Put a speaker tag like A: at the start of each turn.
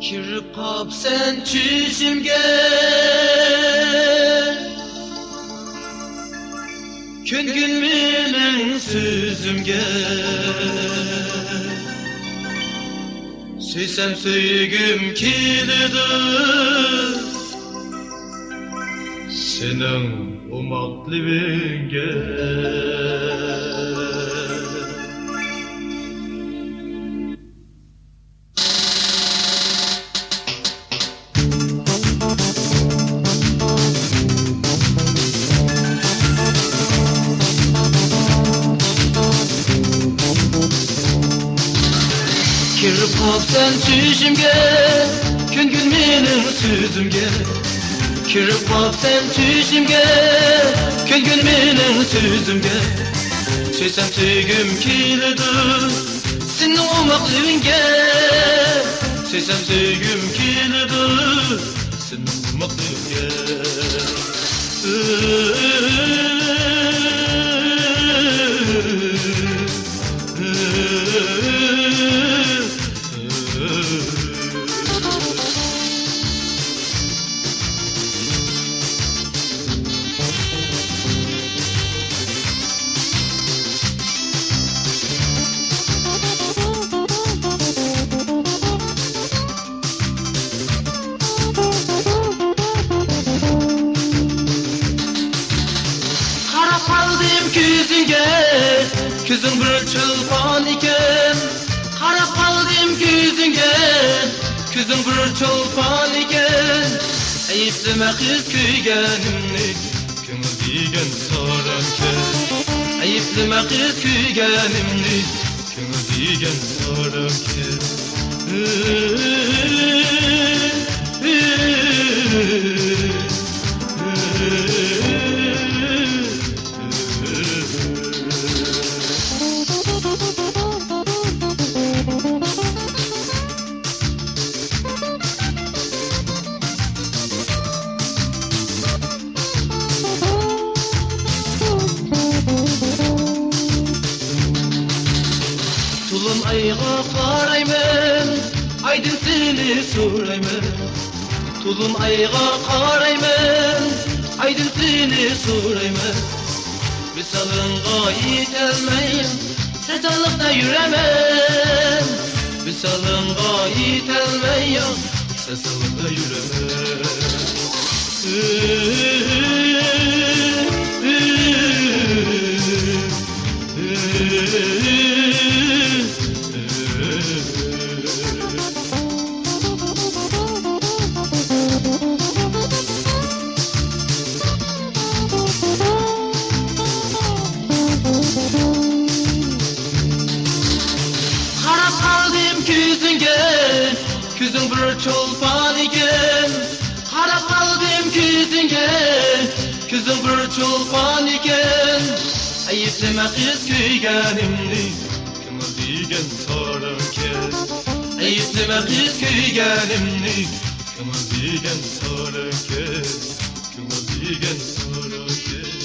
A: Kirib qopsan tushimga, ko'ngil mening so'zimga. Söysem söygüm keledi senin umaklibinge. Kirib qopsan tushimga, ko'ngil mening so'zimga. Kirib qopsan tushimga, ko'ngil mening so'zimga. Söysem söygüm keledi sening umoqligingga. Söysem söygüm keledi sening umoqligingga. Kızın bir çılpan iken, qarab qaldim ko'zingga. Kızın bir çılpan iken, ayıplama qiz kuyganimni, ko'ngil degan soramken. Ayıplama qiz kuyganimni, ko'ngil degan soramken. Tulum ayga qarayman, aydın seni so'rayman. Tulum ayga qarayman, aydın seni so'rayman. Visalınga yetolmayman, sasallıqda yuraman. Visalınga yetolmayman, sasallıqda yuraman. Qarab qaldim ko'zingga, ko'zing bir cho'lpon ekan. Qarab qaldim ko'zingga, ko'zing bir cho'lpon ekan. Ayıplama qiz kuyganimni, ko'ngil degan soramken. Ayıplama qiz kuyganimni, ko'ngil degan soramken. Ko'ngil degan soramken.